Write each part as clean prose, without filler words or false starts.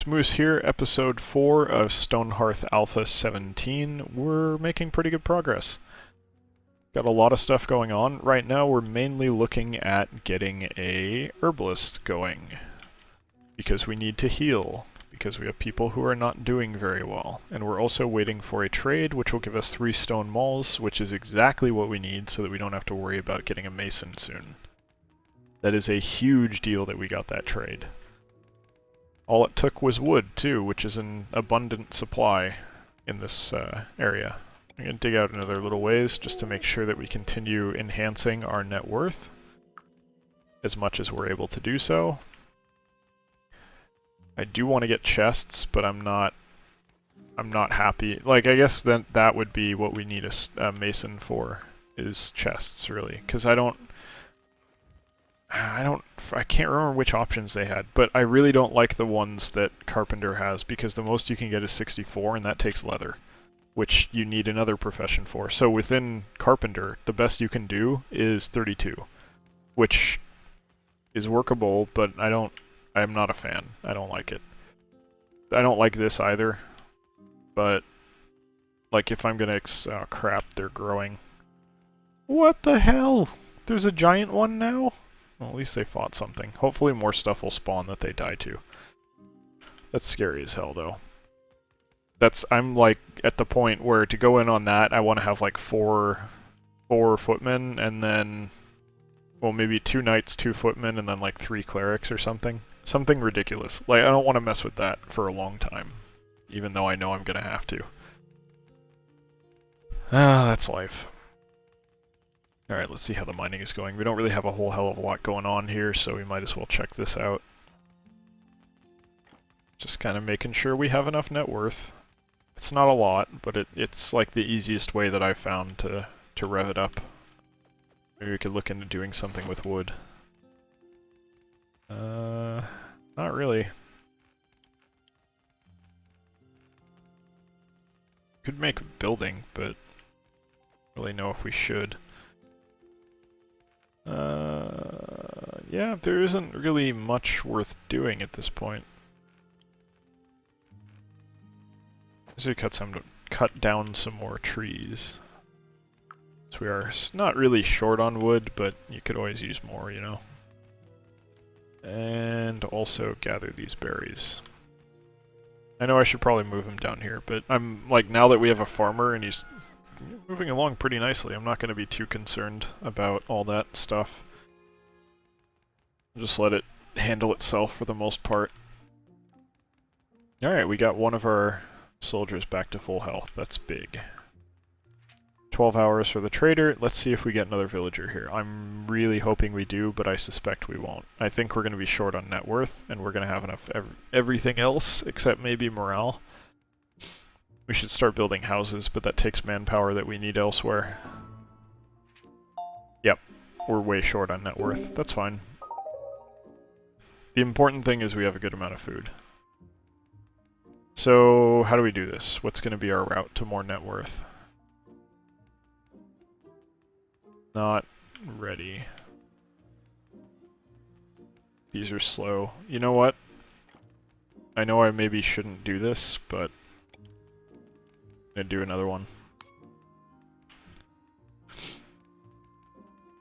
Herbalist Moose here, episode 4 of Stonehearth Alpha 17. We're making pretty good progress. Got a lot of stuff going on. Right now we're mainly looking at getting a herbalist going. Because we need to heal. Because we have people who are not doing very well. And we're also waiting for a trade which will give us 3 stone mauls, which is exactly what we need so that we don't have to worry about getting a mason soon. That is a huge deal that we got that trade. All it took was wood, too, which is an abundant supply in this area. I'm going to dig out another little ways just to make sure that we continue enhancing our net worth as much as we're able to do so. I do want to get chests, but I'm not happy. Like, I guess that would be what we need a mason for, is chests, really. Because I can't remember which options they had, but I really don't like the ones that Carpenter has, because the most you can get is 64, and that takes leather, which you need another profession for. So within Carpenter, the best you can do is 32, which is workable, but I'm not a fan. I don't like it. I don't like this either, but, like, if I'm gonna oh crap, they're growing. What the hell? There's a giant one now? Well, at least they fought something. Hopefully more stuff will spawn that they die to. That's scary as hell, though. I'm, like, at the point where to go in on that, I want to have, like, four footmen, and then, well, maybe 2 knights, 2 footmen, and then, like, 3 clerics or something. Something ridiculous. Like, I don't want to mess with that for a long time, even though I know I'm gonna have to. Ah, that's life. Alright, let's see how the mining is going. We don't really have a whole hell of a lot going on here, so we might as well check this out. Just kind of making sure we have enough net worth. It's not a lot, but it's like the easiest way that I've found to rev it up. Maybe we could look into doing something with wood. Not really. Could make a building, but I don't really know if we should. Yeah, there isn't really much worth doing at this point. So we cut down some more trees. So we are not really short on wood, but you could always use more, you know. And also gather these berries. I know I should probably move him down here, but I'm like, now that we have a farmer and he's moving along pretty nicely, I'm not going to be too concerned about all that stuff. Just let it handle itself for the most part. Alright, we got one of our soldiers back to full health. That's big. 12 hours for the trader. Let's see if we get another villager here. I'm really hoping we do, but I suspect we won't. I think we're going to be short on net worth, and we're going to have enough everything else, except maybe morale. We should start building houses, but that takes manpower that we need elsewhere. Yep, we're way short on net worth. That's fine. The important thing is we have a good amount of food. So, how do we do this? What's going to be our route to more net worth? Not ready. These are slow. You know what? I know I maybe shouldn't do this, but I'm gonna do another one.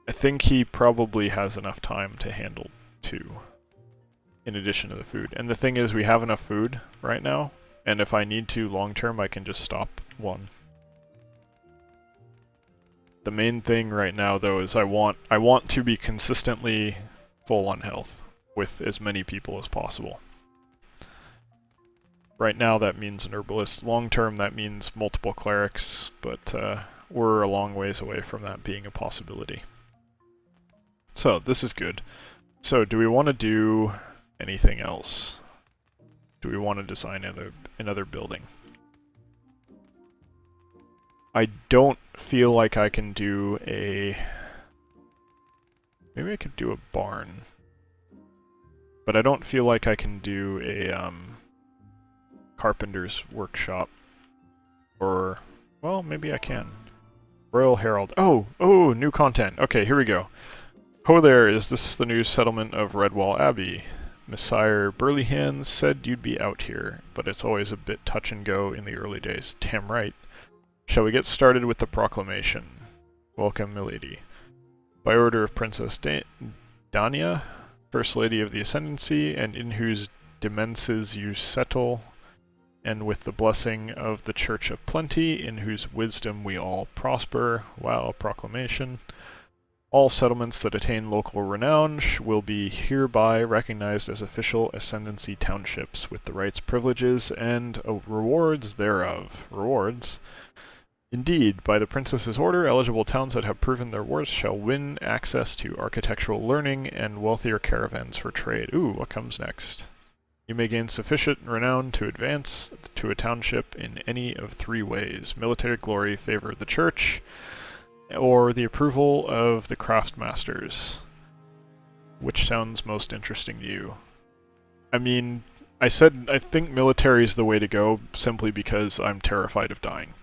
I think he probably has enough time to handle 2, in addition to the food. And the thing is, we have enough food right now, and if I need to long term, I can just stop 1. The main thing right now, though, is I want to be consistently full on health with as many people as possible. Right now that means an herbalist. Long term that means multiple clerics, but we're a long ways away from that being a possibility. So this is good. So do we want to do anything else? Do we want to design another building? I don't feel like I can do a... Maybe I could do a barn. But I don't feel like I can do a carpenter's workshop. Or, well, maybe I can. Royal Herald. Oh, new content. Okay, here we go. Ho there, is this the new settlement of Redwall Abbey? Messire Burlyhands said you'd be out here, but it's always a bit touch and go in the early days. Damn right. Shall we get started with the proclamation? Welcome, milady. By order of Princess Dania, First Lady of the Ascendancy, and in whose demences you settle, and with the blessing of the Church of Plenty, in whose wisdom we all prosper. Wow, proclamation. All settlements that attain local renown will be hereby recognized as official Ascendancy townships, with the rights, privileges, and rewards thereof. Rewards? Indeed, by the princess's order, eligible towns that have proven their worth shall win access to architectural learning and wealthier caravans for trade. Ooh, what comes next? You may gain sufficient renown to advance to a township in any of 3 ways. Military glory, favor of the church, or the approval of the craftmasters. Which sounds most interesting to you? I mean, I said I think military is the way to go, simply because I'm terrified of dying.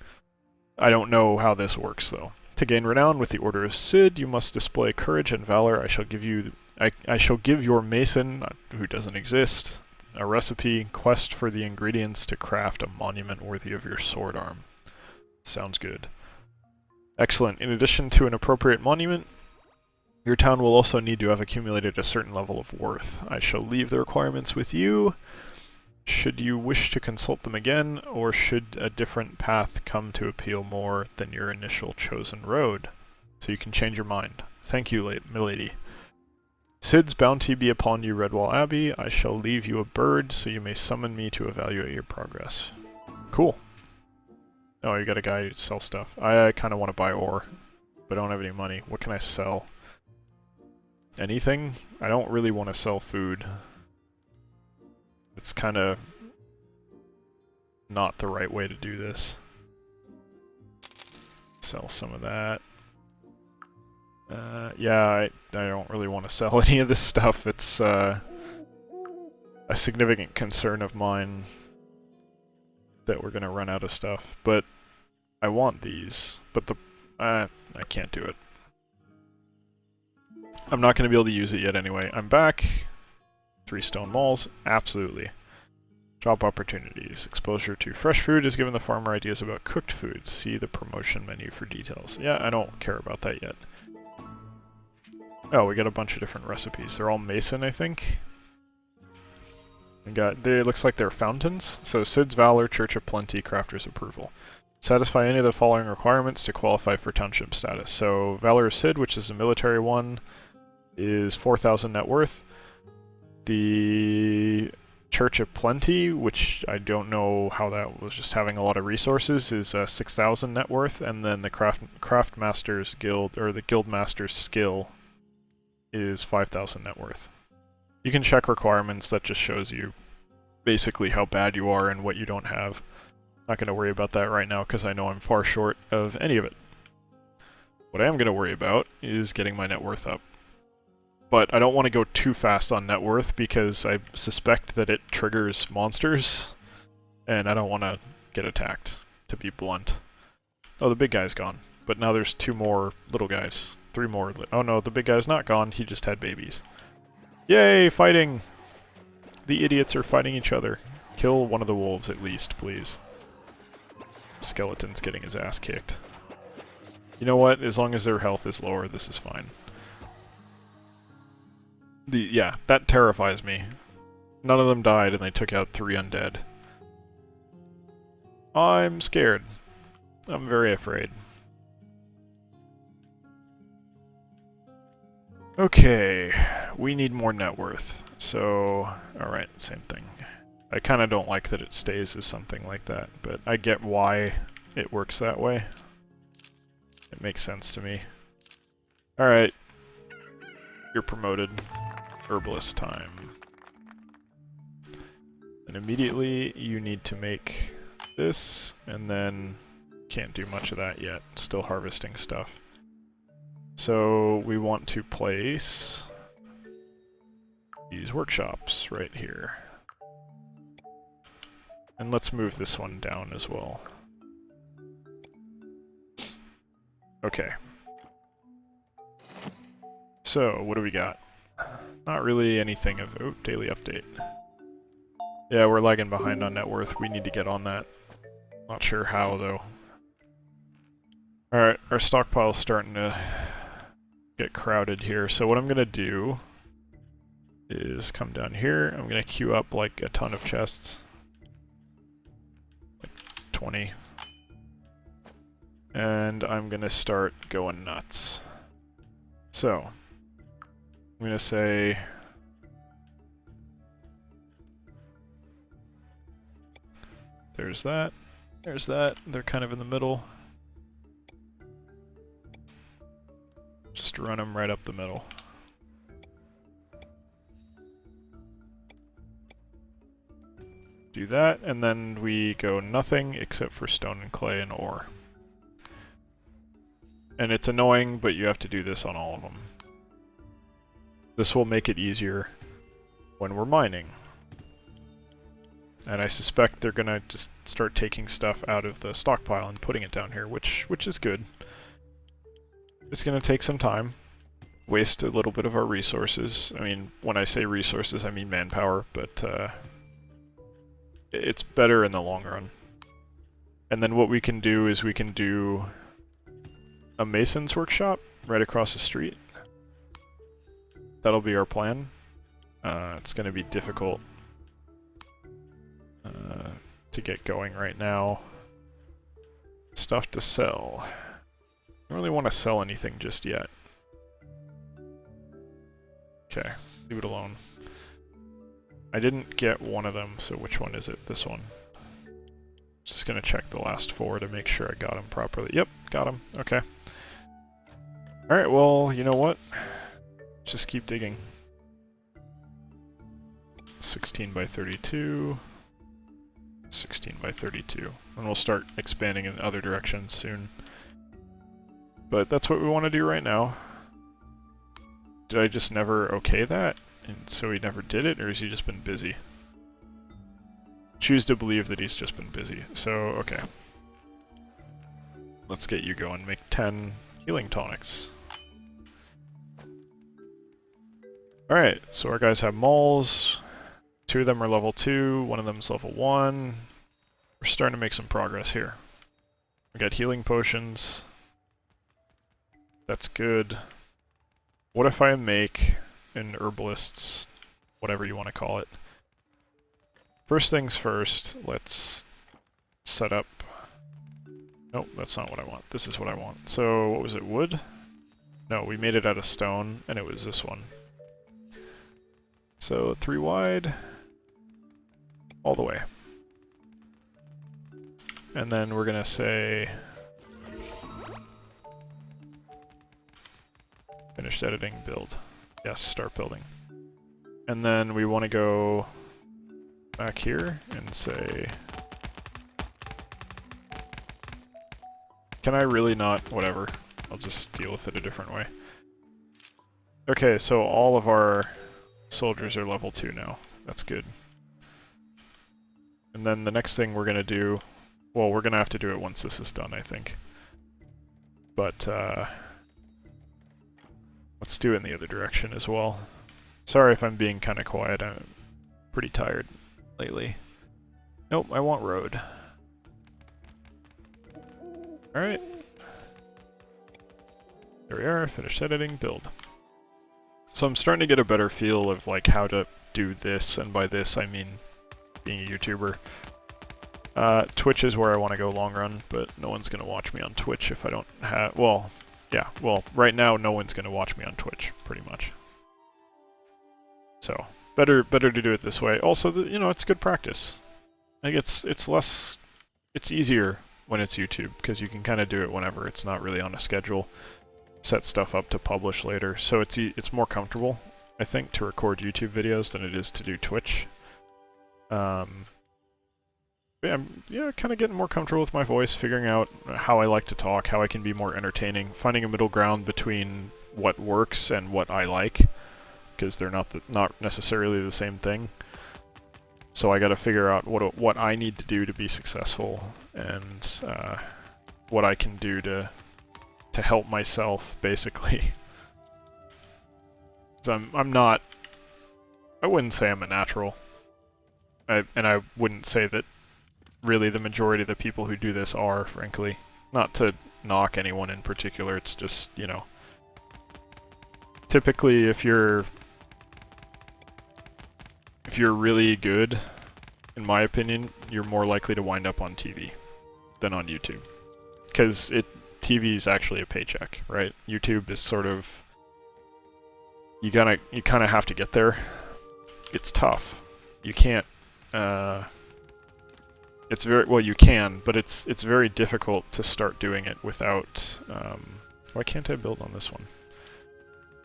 I don't know how this works, though. To gain renown with the Order of Cid, you must display courage and valor. I shall give your mason, who doesn't exist, a recipe, quest for the ingredients to craft a monument worthy of your sword arm. Sounds good. Excellent. In addition to an appropriate monument, your town will also need to have accumulated a certain level of worth. I shall leave the requirements with you. Should you wish to consult them again, or should a different path come to appeal more than your initial chosen road? So you can change your mind. Thank you, milady. Cid's bounty be upon you, Redwall Abbey. I shall leave you a bird, so you may summon me to evaluate your progress. Cool. Oh, you got a guy who sells stuff. I kind of want to buy ore, but I don't have any money. What can I sell? Anything? I don't really want to sell food. It's kind of not the right way to do this. Sell some of that. Yeah, I don't really want to sell any of this stuff. It's a significant concern of mine that we're going to run out of stuff. But I want these. But I can't do it. I'm not going to be able to use it yet anyway. I'm back. 3 stone malls, absolutely. Job opportunities. Exposure to fresh food has given the farmer ideas about cooked foods. See the promotion menu for details. Yeah, I don't care about that yet. Oh, we got a bunch of different recipes. They're all mason, I think. It looks like they're fountains. So Cid's Valor, Church of Plenty, Crafter's Approval. Satisfy any of the following requirements to qualify for township status. So Valor of Cid, which is the military one, is 4,000 net worth. The Church of Plenty, which I don't know how that was just having a lot of resources, is 6,000 net worth, and then the Craftmasters Guild, or the Guildmaster's Skill, is 5,000 net worth. You can check requirements, that just shows you basically how bad you are and what you don't have. Not going to worry about that right now because I know I'm far short of any of it. What I am going to worry about is getting my net worth up. But I don't want to go too fast on net worth because I suspect that it triggers monsters, and I don't want to get attacked, to be blunt. Oh, the big guy's gone. But now there's 2 more little guys. 3 more. Oh no, the big guy's not gone, he just had babies. Yay, fighting! The idiots are fighting each other. Kill one of the wolves at least, please. Skeleton's getting his ass kicked. You know what? As long as their health is lower, this is fine. Yeah, that terrifies me. None of them died and they took out 3 undead. I'm scared. I'm very afraid. Okay, we need more net worth. So, alright, same thing. I kind of don't like that it stays as something like that, but I get why it works that way. It makes sense to me. Alright, you're promoted. Herbalist time. And immediately you need to make this, and then can't do much of that yet. Still harvesting stuff. So we want to place these workshops right here. And let's move this one down as well. Okay. So, what do we got? not really anything of... Oh, daily update. Yeah, we're lagging behind on net worth. We need to get on that. Not sure how, though. Alright, our stockpile's starting to get crowded here. So what I'm going to do is come down here. I'm going to queue up like a ton of chests. Like 20. And I'm going to start going nuts. So, I'm going to say... There's that. There's that. They're kind of in the middle. Just run them right up the middle. Do that, and then we go nothing except for stone and clay and ore. And it's annoying, but you have to do this on all of them. This will make it easier when we're mining. And I suspect they're gonna just start taking stuff out of the stockpile and putting it down here, which is good. It's gonna take some time, waste a little bit of our resources. I mean, when I say resources, I mean manpower, but it's better in the long run. And then what we can do is we can do a mason's workshop right across the street. That'll be our plan. It's gonna be difficult to get going right now. Stuff to sell. I don't really want to sell anything just yet. Okay, leave it alone. I didn't get one of them, so which one is it? This one. Just gonna check the last 4 to make sure I got them properly. Yep, got them. Okay. Alright, well, you know what? Let's just keep digging. 16 by 32. 16 by 32. And we'll start expanding in other directions soon. But that's what we want to do right now. Did I just never okay that? And so he never did it, or has he just been busy? Choose to believe that he's just been busy. So, okay. Let's get you going. Make 10 healing tonics. Alright, so our guys have mauls. 2 of them are level 2, 1 of them's level 1. We're starting to make some progress here. We got healing potions. That's good. What if I make an herbalist's, whatever you want to call it. First things first, let's set up... Nope, that's not what I want. This is what I want. So, what was it, wood? No, we made it out of stone, and it was this one. So, 3 wide, all the way. And then we're gonna say... Finished editing, build. Yes, start building. And then we want to go back here and say... Can I really not? Whatever. I'll just deal with it a different way. Okay, so all of our soldiers are level 2 now. That's good. And then the next thing we're going to do... Well, we're going to have to do it once this is done, I think. But, let's do it in the other direction as well. Sorry if I'm being kind of quiet, I'm pretty tired lately. Nope, I want road. Alright. There we are, finished editing, build. So I'm starting to get a better feel of like how to do this, and by this I mean being a YouTuber. Twitch is where I want to go long run, but no one's going to watch me on Twitch if I don't have... Well, yeah, well, right now no one's going to watch me on Twitch, pretty much. So, better to do it this way. Also, you know, it's good practice. Like, it's less... It's easier when it's YouTube, because you can kind of do it whenever. It's not really on a schedule. Set stuff up to publish later. So it's more comfortable, I think, to record YouTube videos than it is to do Twitch. Yeah, I'm kind of getting more comfortable with my voice, figuring out how I like to talk, how I can be more entertaining, finding a middle ground between what works and what I like, because they're not necessarily the same thing. So I got to figure out what I need to do to be successful, and what I can do to help myself, basically. So I'm not I wouldn't say I'm a natural. And I wouldn't say that really the majority of the people who do this are, frankly. Not to knock anyone in particular, it's just, you know. Typically, if you're really good, in my opinion, you're more likely to wind up on TV than on YouTube. Because TV is actually a paycheck, right? YouTube is sort of, you kind of have to get there. It's tough. You can't, it's very, well you can, but it's very difficult to start doing it without, why can't I build on this one?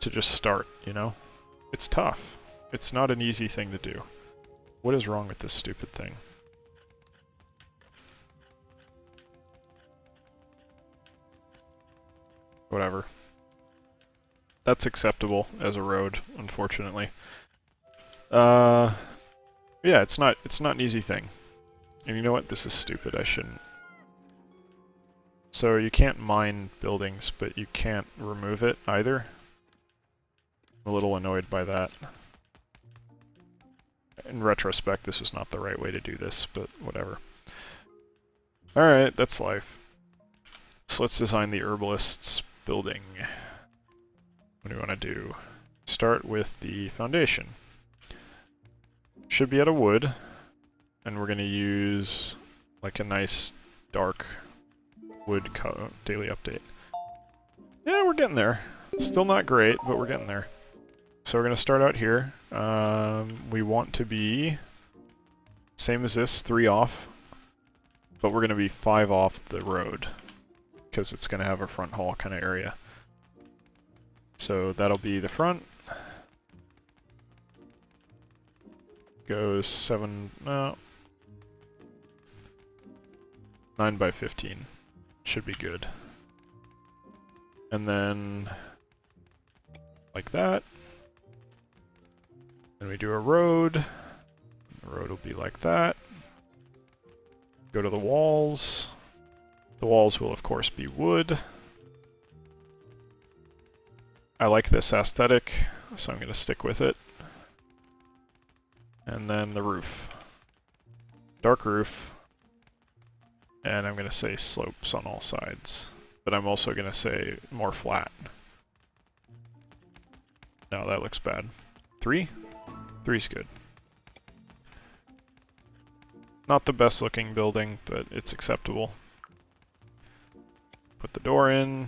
To just start, you know? It's tough. It's not an easy thing to do. What is wrong with this stupid thing? Whatever. That's acceptable as a road, unfortunately. Yeah, it's not an easy thing. And you know what? This is stupid. I shouldn't. So you can't mine buildings, but you can't remove it either. I'm a little annoyed by that. In retrospect, this was not the right way to do this, but whatever. Alright, that's life. So let's design the herbalist's building. What do we want to do? Start with the foundation. Should be out of wood, and we're going to use like a nice dark wood daily update. Yeah, we're getting there. Still not great, but we're getting there. So we're going to start out here. We want to be, same as this, 3 off, but we're going to be 5 off the road, because it's going to have a front hall kind of area. So that'll be the front. Goes 9 by 15. Should be good. And then like that. Then we do a road. The road will be like that. Go to the walls. The walls will of course be wood. I like this aesthetic, so I'm going to stick with it. And then the roof. Dark roof. And I'm going to say slopes on all sides. But I'm also going to say more flat. No, that looks bad. 3? 3's good. Not the best looking building, but it's acceptable. Put the door in.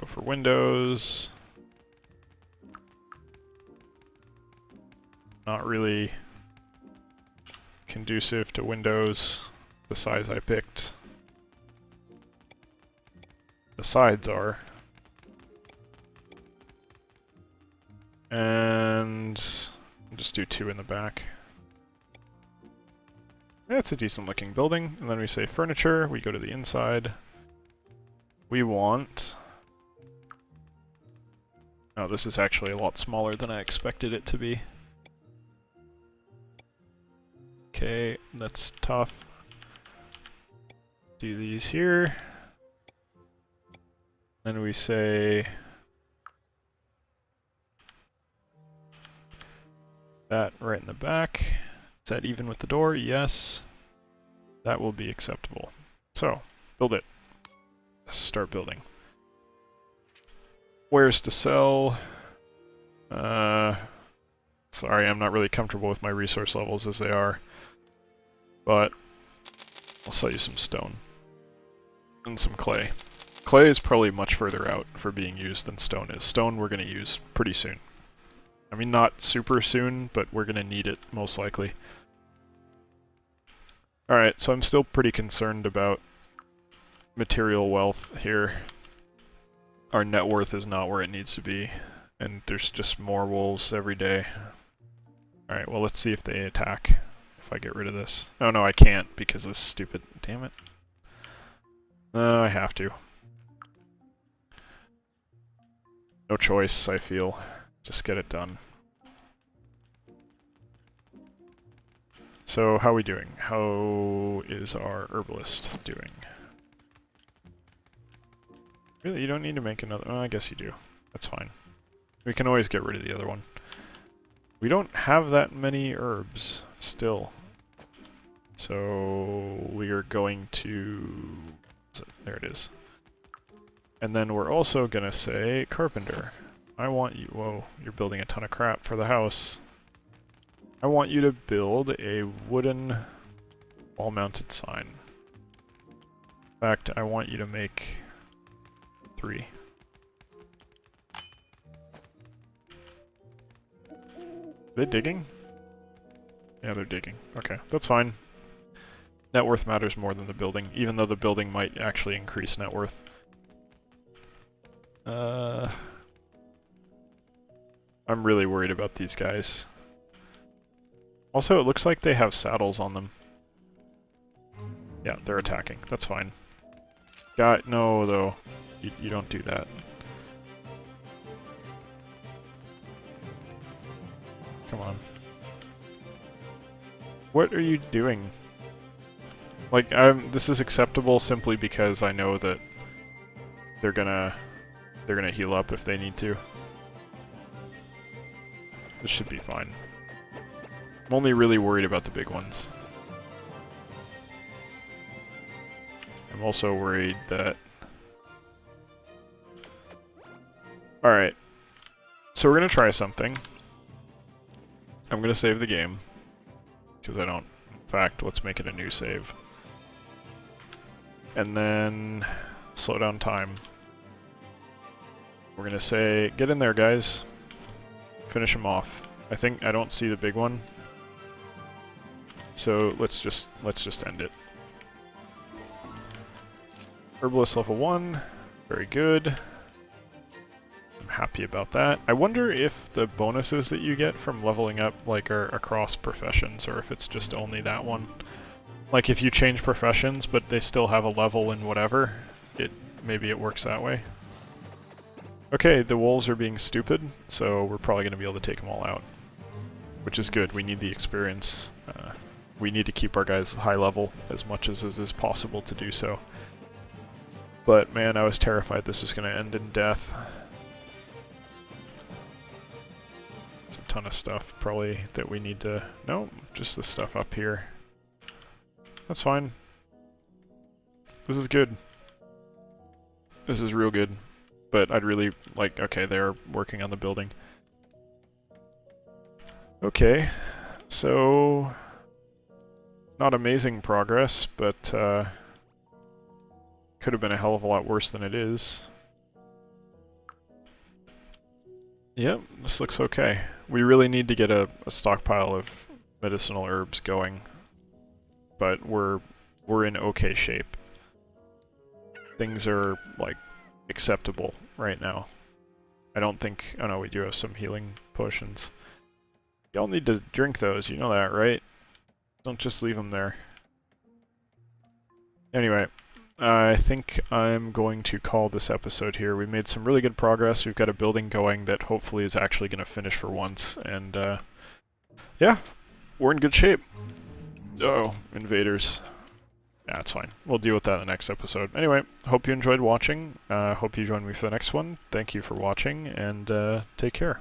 Go for windows. Not really conducive to windows, the size I picked. The sides are. And just do 2 in the back. That's a decent looking building. And then we say furniture, we go to the inside. We want... Oh, this is actually a lot smaller than I expected it to be. Okay, that's tough. Do these here. Then we say that right in the back. Is that even with the door? Yes. That will be acceptable. So, build it. Start building. Where's to sell? Sorry, I'm not really comfortable with my resource levels as they are. But I'll sell you some stone. And some clay. Clay is probably much further out for being used than stone is. Stone we're going to use pretty soon. I mean, not super soon, but we're going to need it most likely. Alright, so I'm still pretty concerned about material wealth here. Our net worth is not where it needs to be, and there's just more wolves every day. Alright, well let's see if they attack, if I get rid of this. Oh no, I can't because of this stupid... Damn it. No, I have to. No choice, I feel. Just get it done. So, how are we doing? How is our herbalist doing? Really, you don't need to make another... Oh, I guess you do. That's fine. We can always get rid of the other one. We don't have that many herbs still. So we are going to... There it is. And then we're also going to say, carpenter, I want you... Whoa, you're building a ton of crap for the house. I want you to build a wooden wall-mounted sign. In fact, I want you to make 3. Are they digging? Yeah, they're digging. Okay, that's fine. Net worth matters more than the building, even though the building might actually increase net worth. I'm really worried about these guys. Also, it looks like they have saddles on them. Yeah, they're attacking. That's fine. No, though. You don't do that. Come on. What are you doing? Like, this is acceptable simply because I know that they're gonna heal up if they need to. This should be fine. I'm only really worried about the big ones. I'm also worried that... Alright. So we're gonna try something. I'm gonna save the game. Because I don't... In fact, let's make it a new save. And then... slow down time. We're gonna say, get in there, guys. Finish him off. I don't see the big one. So let's just end it. Herbalist level 1. Very good. I'm happy about that. I wonder if the bonuses that you get from leveling up like are across professions, or if it's just only that one. Like if you change professions but they still have a level in whatever, maybe it works that way. Okay, the wolves are being stupid, so we're probably going to be able to take them all out. Which is good, we need the experience. We need to keep our guys high level as much as it is possible to do so. But man, I was terrified this was going to end in death. There's a ton of stuff probably that we need to... No, just the stuff up here. That's fine. This is good. This is real good. But I'd really like... Okay, they're working on the building. Okay, so... Not amazing progress, but could have been a hell of a lot worse than it is. Yep, this looks okay. We really need to get a stockpile of medicinal herbs going, but we're in okay shape. Things are, like, acceptable right now. I don't think... Oh no, we do have some healing potions. Y'all need to drink those, you know that, right? Don't just leave them there. Anyway, I think I'm going to call this episode here. We made some really good progress. We've got a building going that hopefully is actually going to finish for once. And, yeah, we're in good shape. Oh, invaders. Yeah, it's fine. We'll deal with that in the next episode. Anyway, hope you enjoyed watching. Hope you join me for the next one. Thank you for watching, and take care.